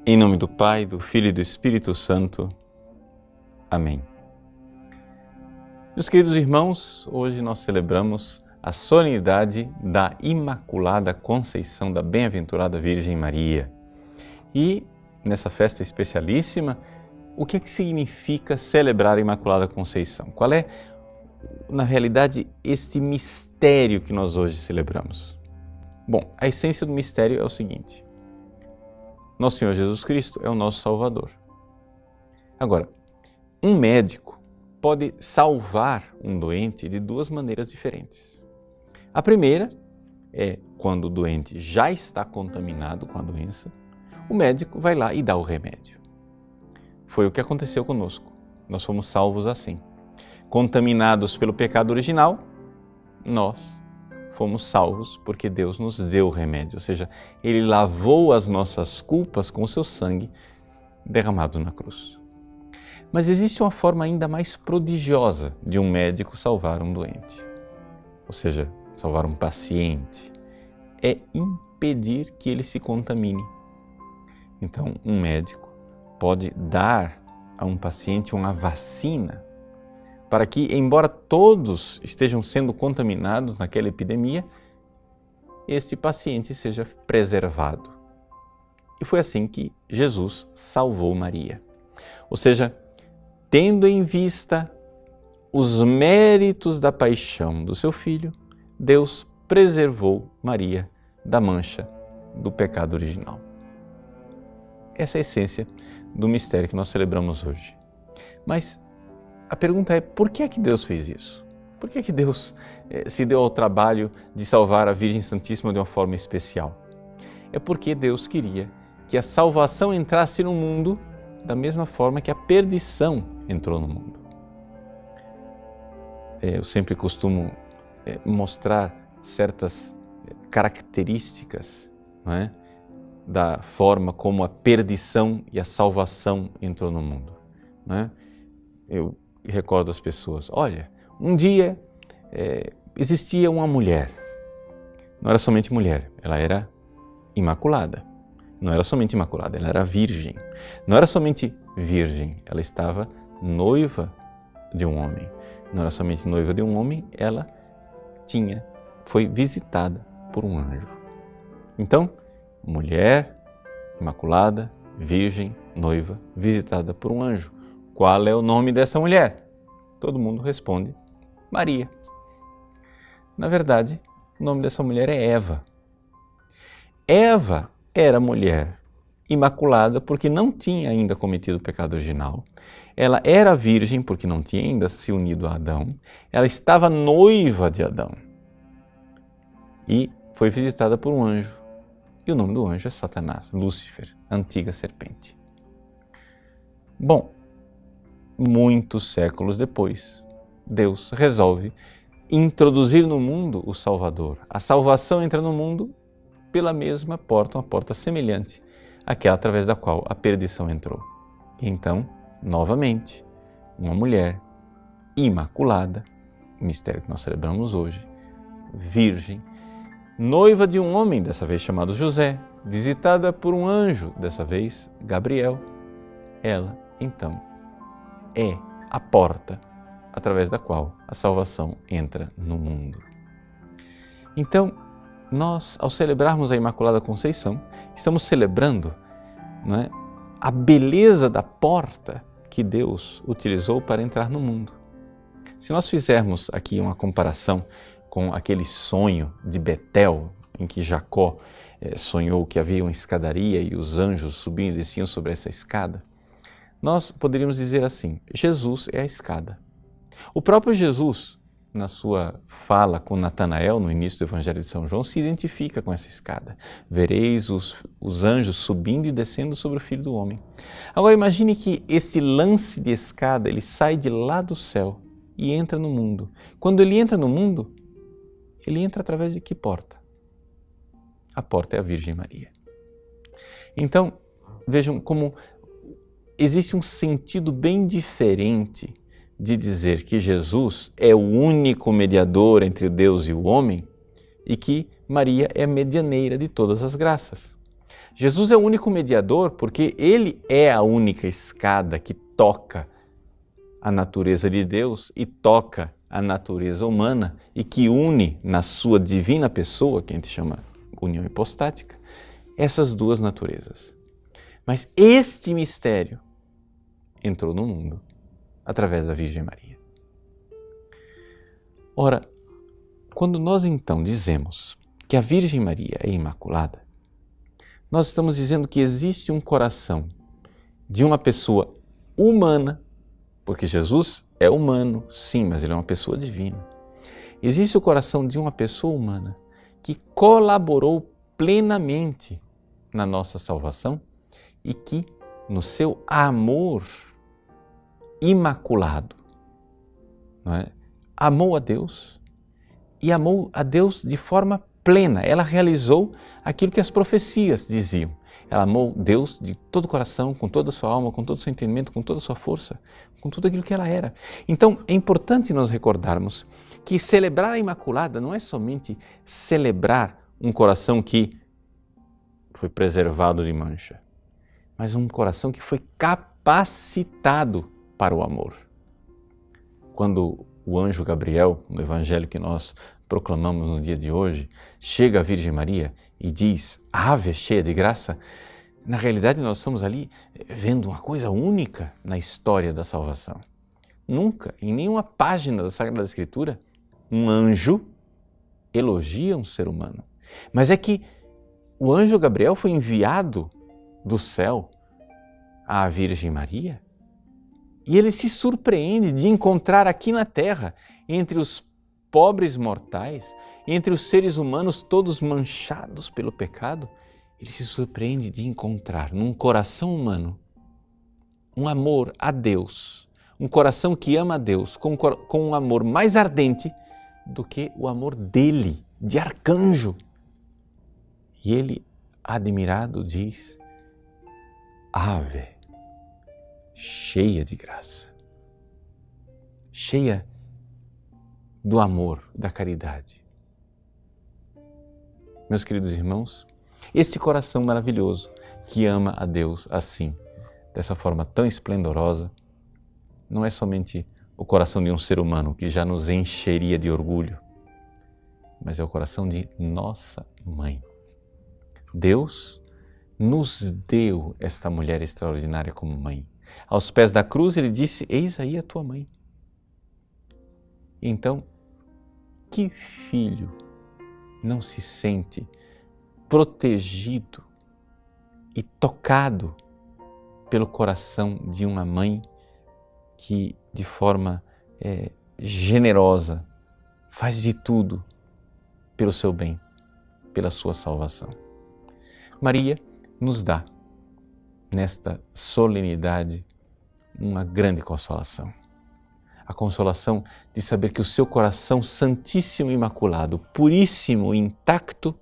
Em nome do Pai, do Filho e do Espírito Santo. Amém. Meus queridos irmãos, hoje nós celebramos a solenidade da Imaculada Conceição da Bem-aventurada Virgem Maria. E nessa festa especialíssima, o que significa celebrar a Imaculada Conceição? Qual é, na realidade, este mistério que nós hoje celebramos? Bom, a essência do mistério é o seguinte: Nosso Senhor Jesus Cristo é o nosso Salvador. Agora, um médico pode salvar um doente de duas maneiras diferentes. A primeira é quando o doente já está contaminado com a doença, o médico vai lá e dá o remédio. Foi o que aconteceu conosco. Nós fomos salvos assim. Contaminados pelo pecado original, nós fomos salvos porque Deus nos deu o remédio, ou seja, Ele lavou as nossas culpas com o seu sangue derramado na cruz. Mas existe uma forma ainda mais prodigiosa de um médico salvar um doente, ou seja, salvar um paciente, é impedir que ele se contamine. Então, um médico pode dar a um paciente uma vacina para que, embora todos estejam sendo contaminados naquela epidemia, esse paciente seja preservado. E foi assim que Jesus salvou Maria. Ou seja, tendo em vista os méritos da paixão do seu filho, Deus preservou Maria da mancha do pecado original. Essa é a essência do mistério que nós celebramos hoje. Mas a pergunta é, por que é que Deus fez isso? Por que é que Deus se deu ao trabalho de salvar a Virgem Santíssima de uma forma especial? É porque Deus queria que a salvação entrasse no mundo da mesma forma que a perdição entrou no mundo. Eu sempre costumo mostrar certas características, não é, da forma como a perdição e a salvação entrou no mundo. Não é? Eu recordo as pessoas, olha, um dia existia uma mulher, não era somente mulher, ela era imaculada, não era somente imaculada, ela era virgem, não era somente virgem, ela estava noiva de um homem, não era somente noiva de um homem, ela foi visitada por um anjo. Então, mulher, imaculada, virgem, noiva, visitada por um anjo. Qual é o nome dessa mulher? Todo mundo responde, Maria. Na verdade, o nome dessa mulher é Eva. Eva era mulher imaculada porque não tinha ainda cometido o pecado original. Ela era virgem porque não tinha ainda se unido a Adão. Ela estava noiva de Adão. E foi visitada por um anjo. E o nome do anjo é Satanás, Lúcifer, a antiga serpente. Bom, muitos séculos depois, Deus resolve introduzir no mundo o Salvador. A salvação entra no mundo pela mesma porta, uma porta semelhante àquela através da qual a perdição entrou. E então, novamente, uma mulher imaculada, o mistério que nós celebramos hoje, virgem, noiva de um homem, dessa vez chamado José, visitada por um anjo, dessa vez Gabriel, ela, então, é a porta através da qual a salvação entra no mundo. Então, nós, ao celebrarmos a Imaculada Conceição, estamos celebrando, não é, a beleza da porta que Deus utilizou para entrar no mundo. Se nós fizermos aqui uma comparação com aquele sonho de Betel, em que Jacó sonhou que havia uma escadaria e os anjos subiam e desciam sobre essa escada, nós poderíamos dizer assim, Jesus é a escada. O próprio Jesus, na sua fala com Natanael, no início do Evangelho de São João, se identifica com essa escada. Vereis os anjos subindo e descendo sobre o Filho do Homem. Agora imagine que esse lance de escada, ele sai de lá do céu e entra no mundo. Quando ele entra no mundo, ele entra através de que porta? A porta é a Virgem Maria. Então, vejam como existe um sentido bem diferente de dizer que Jesus é o único mediador entre Deus e o homem e que Maria é a medianeira de todas as graças. Jesus é o único mediador porque Ele é a única escada que toca a natureza de Deus e toca a natureza humana e que une na sua divina pessoa, que a gente chama união hipostática, essas duas naturezas. Mas este mistério entrou no mundo através da Virgem Maria. Ora, quando nós então dizemos que a Virgem Maria é imaculada, nós estamos dizendo que existe um coração de uma pessoa humana, porque Jesus é humano, sim, mas ele é uma pessoa divina. Existe o coração de uma pessoa humana que colaborou plenamente na nossa salvação e que, no seu amor imaculado, não é? Amou a Deus e amou a Deus de forma plena. Ela realizou aquilo que as profecias diziam. Ela amou Deus de todo o coração, com toda a sua alma, com todo o seu entendimento, com toda a sua força, com tudo aquilo que ela era. Então, é importante nós recordarmos que celebrar a Imaculada não é somente celebrar um coração que foi preservado de mancha, mas um coração que foi capacitado para o amor. Quando o anjo Gabriel, no evangelho que nós proclamamos no dia de hoje, chega à Virgem Maria e diz, Ave, cheia de graça, na realidade nós estamos ali vendo uma coisa única na história da salvação. Nunca, em nenhuma página da Sagrada Escritura, um anjo elogia um ser humano. Mas é que o anjo Gabriel foi enviado do céu à Virgem Maria e ele se surpreende de encontrar aqui na terra, entre os pobres mortais, entre os seres humanos todos manchados pelo pecado, ele se surpreende de encontrar num coração humano um amor a Deus, um coração que ama a Deus com um amor mais ardente do que o amor dele, de arcanjo. E ele, admirado, diz, Ave, cheia de graça, cheia do amor, da caridade. Meus queridos irmãos, este coração maravilhoso que ama a Deus assim, dessa forma tão esplendorosa, não é somente o coração de um ser humano que já nos encheria de orgulho, mas é o coração de nossa mãe. Deus nos deu esta mulher extraordinária como mãe. Aos pés da cruz ele disse, eis aí a tua mãe. Então, que filho não se sente protegido e tocado pelo coração de uma mãe que, de forma generosa, faz de tudo pelo seu bem, pela sua salvação? Maria nos dá, nesta solenidade, uma grande consolação. A consolação de saber que o seu coração santíssimo e imaculado, puríssimo e intacto,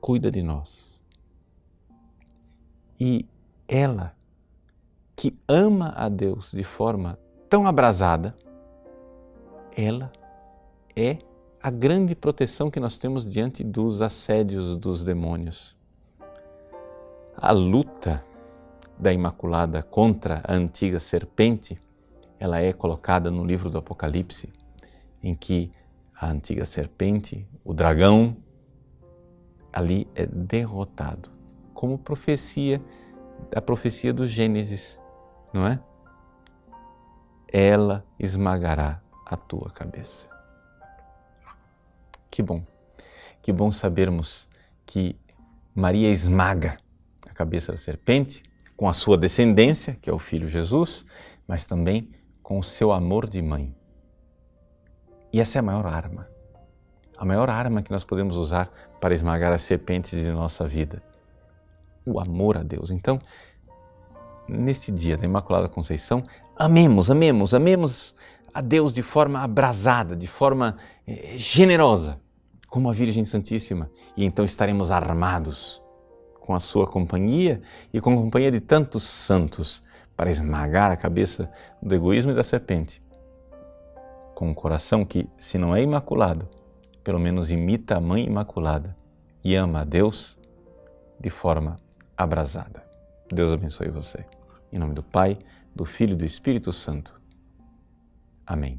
cuida de nós. E ela, que ama a Deus de forma tão abrasada, ela é a grande proteção que nós temos diante dos assédios dos demônios. A luta da Imaculada contra a antiga serpente, ela é colocada no livro do Apocalipse, em que a antiga serpente, o dragão, ali é derrotado, como profecia, a profecia do Gênesis, não é? Ela esmagará a tua cabeça. Que bom sabermos que Maria esmaga a cabeça da serpente com a sua descendência, que é o Filho Jesus, mas também com o seu amor de mãe. E essa é a maior arma que nós podemos usar para esmagar as serpentes de nossa vida, o amor a Deus. Então, nesse dia da Imaculada Conceição, amemos a Deus de forma abrasada, de forma generosa, como a Virgem Santíssima, e então estaremos armados com a sua companhia e com a companhia de tantos santos para esmagar a cabeça do egoísmo e da serpente, com um coração que, se não é imaculado, pelo menos imita a Mãe Imaculada e ama a Deus de forma abrasada. Deus abençoe você. Em nome do Pai, do Filho e do Espírito Santo. Amém.